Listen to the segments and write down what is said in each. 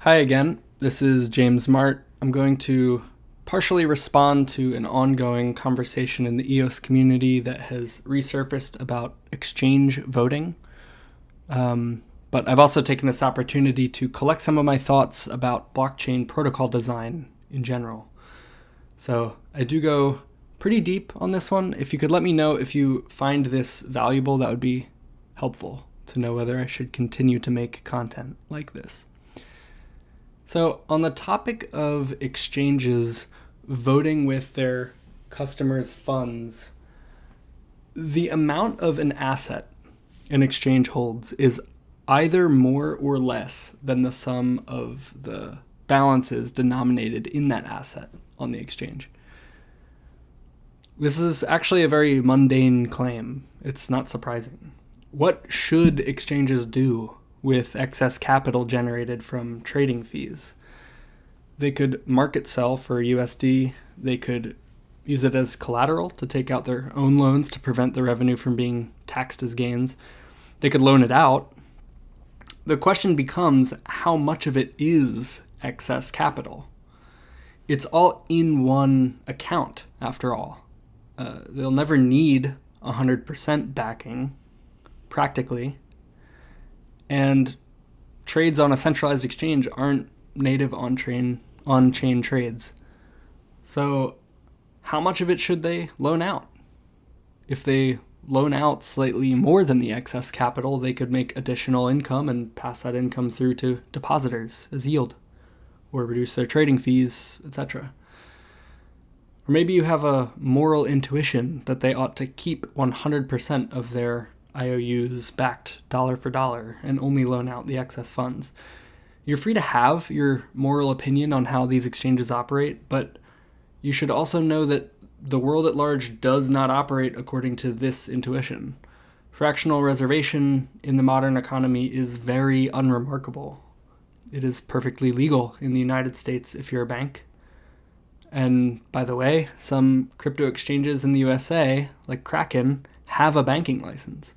Hi again, this is James Mart. I'm going to partially respond to an ongoing conversation in the EOS community that has resurfaced about exchange voting. But I've also taken this opportunity to collect some of my thoughts about blockchain protocol design in general. So I do go pretty deep on this one. If you could let me know if you find this valuable, that would be helpful to know whether I should continue to make content like this. So on the topic of exchanges voting with their customers' funds, the amount of an asset an exchange holds is either more or less than the sum of the balances denominated in that asset on the exchange. This is actually a very mundane claim. It's not surprising. What should exchanges do with excess capital generated from trading fees? They could market sell for USD. They could use it as collateral to take out their own loans to prevent the revenue from being taxed as gains. They could loan it out. The question becomes, how much of it is excess capital? It's all in one account, after all. They'll never need 100% backing, practically. And trades on a centralized exchange aren't native on-chain trades. So how much of it should they loan out? If they loan out slightly more than the excess capital, they could make additional income and pass that income through to depositors as yield, or reduce their trading fees, etc. Or maybe you have a moral intuition that they ought to keep 100% of their IOUs backed dollar for dollar and only loan out the excess funds. You're free to have your moral opinion on how these exchanges operate, but you should also know that the world at large does not operate according to this intuition. Fractional reservation in the modern economy is very unremarkable. It is perfectly legal in the United States if you're a bank. And by the way, some crypto exchanges in the USA, like Kraken, have a banking license.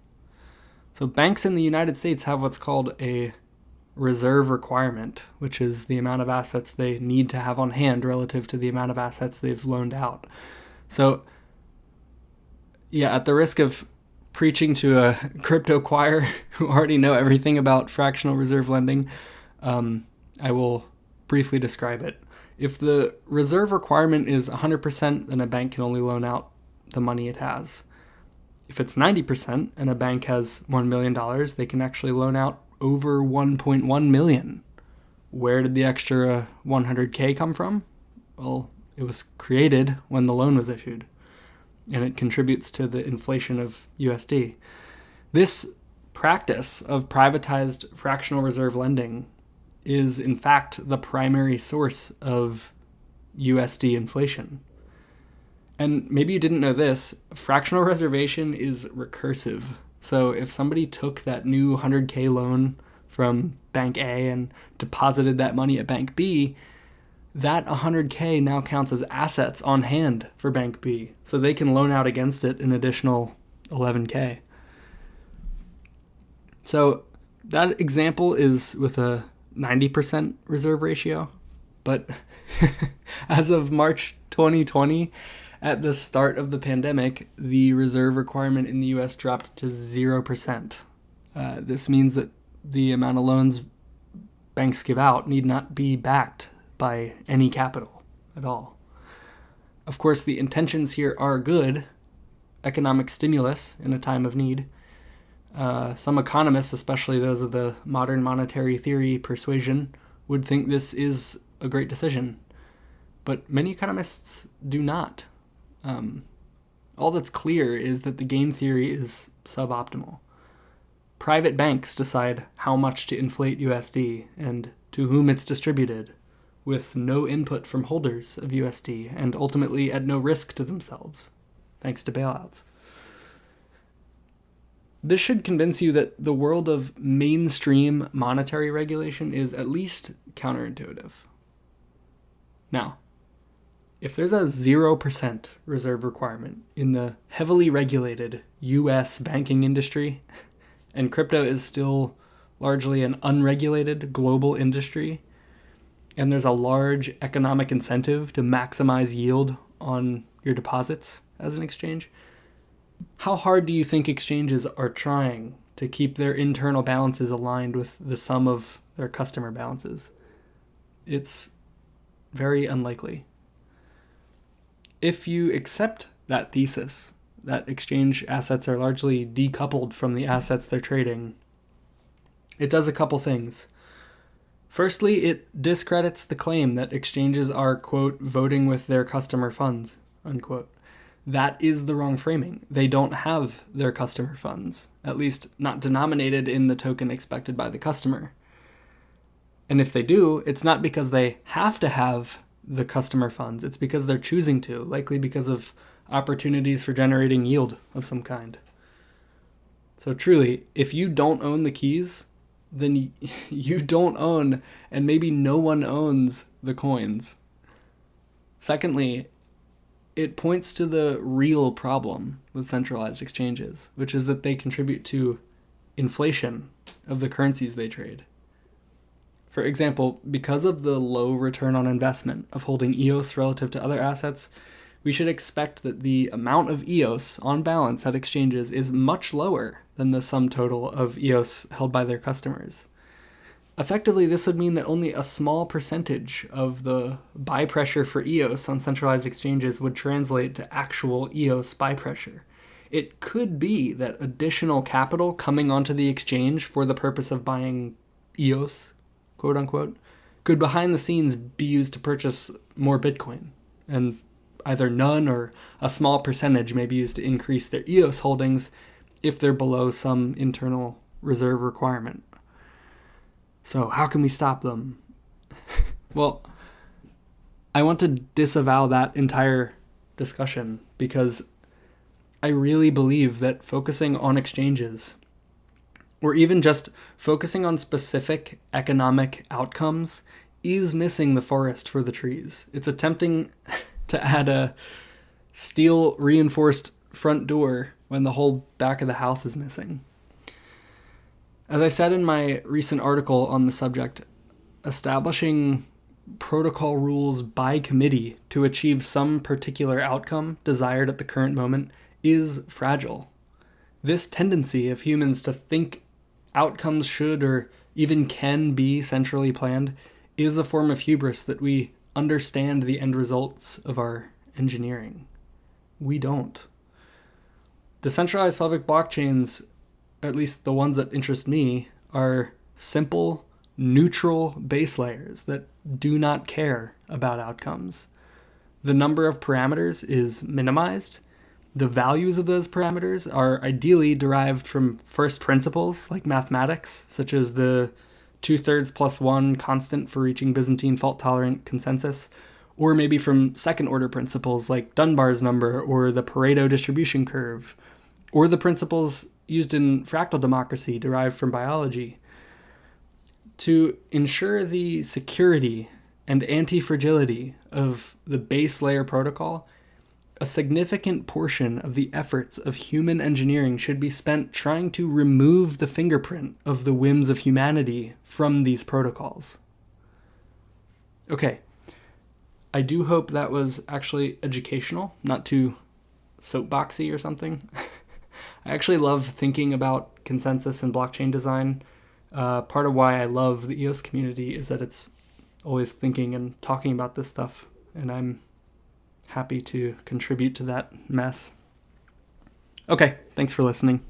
So banks in the United States have what's called a reserve requirement, which is the amount of assets they need to have on hand relative to the amount of assets they've loaned out. So, yeah, at the risk of preaching to a crypto choir who already know everything about fractional reserve lending, I will briefly describe it. If the reserve requirement is 100%, then a bank can only loan out the money it has. If it's 90% and a bank has $1 million, they can actually loan out over 1.1 million. Where did the extra 100K come from? Well, it was created when the loan was issued, and it contributes to the inflation of USD. This practice of privatized fractional reserve lending is, in fact, the primary source of USD inflation. And maybe you didn't know this, fractional reservation is recursive. So if somebody took that new 100K loan from Bank A and deposited that money at Bank B, that 100K now counts as assets on hand for Bank B. So they can loan out against it an additional 11K. So that example is with a 90% reserve ratio. But as of March 2020, at the start of the pandemic, the reserve requirement in the US dropped to 0%. This means that the amount of loans banks give out need not be backed by any capital at all. Of course, the intentions here are good, economic stimulus in a time of need. Some economists, especially those of the modern monetary theory persuasion, would think this is a great decision. But many economists do not. All that's clear is that the game theory is suboptimal. Private banks decide how much to inflate USD and to whom it's distributed, with no input from holders of USD and ultimately at no risk to themselves, thanks to bailouts. This should convince you that the world of mainstream monetary regulation is at least counterintuitive. Now, if there's a 0% reserve requirement in the heavily regulated US banking industry, and crypto is still largely an unregulated global industry, and there's a large economic incentive to maximize yield on your deposits as an exchange, how hard do you think exchanges are trying to keep their internal balances aligned with the sum of their customer balances? It's very unlikely. If you accept that thesis, that exchange assets are largely decoupled from the assets they're trading, it does a couple things. Firstly, it discredits the claim that exchanges are, quote, voting with their customer funds, unquote. That is the wrong framing. They don't have their customer funds, at least not denominated in the token expected by the customer. And if they do, it's not because they have to have the customer funds. It's because they're choosing to, likely because of opportunities for generating yield of some kind. So truly, if you don't own the keys, then you don't own, and maybe no one owns, the coins. Secondly, it points to the real problem with centralized exchanges, which is that they contribute to inflation of the currencies they trade. For example, because of the low return on investment of holding EOS relative to other assets, we should expect that the amount of EOS on balance at exchanges is much lower than the sum total of EOS held by their customers. Effectively, this would mean that only a small percentage of the buy pressure for EOS on centralized exchanges would translate to actual EOS buy pressure. It could be that additional capital coming onto the exchange for the purpose of buying EOS, quote unquote, could behind the scenes be used to purchase more Bitcoin, and either none or a small percentage may be used to increase their EOS holdings if they're below some internal reserve requirement. So how can we stop them? Well, I want to disavow that entire discussion because I really believe that focusing on exchanges, or even just focusing on specific economic outcomes, is missing the forest for the trees. It's attempting to add a steel reinforced front door when the whole back of the house is missing. As I said in my recent article on the subject, establishing protocol rules by committee to achieve some particular outcome desired at the current moment is fragile. This tendency of humans to think outcomes should or even can be centrally planned is a form of hubris that we understand the end results of our engineering. We don't. Decentralized public blockchains, at least the ones that interest me, are simple, neutral base layers that do not care about outcomes. The number of parameters is minimized. The values of those parameters are ideally derived from first principles like mathematics, such as the 2/3 + 1 constant for reaching Byzantine fault-tolerant consensus, or maybe from second-order principles like Dunbar's number or the Pareto distribution curve, or the principles used in fractal democracy derived from biology. To ensure the security and anti-fragility of the base layer protocol, a significant portion of the efforts of human engineering should be spent trying to remove the fingerprint of the whims of humanity from these protocols. Okay, I do hope that was actually educational, not too soapboxy or something. I actually love thinking about consensus and blockchain design. Part of why I love the EOS community is that it's always thinking and talking about this stuff, and I'm happy to contribute to that mess. Okay, thanks for listening.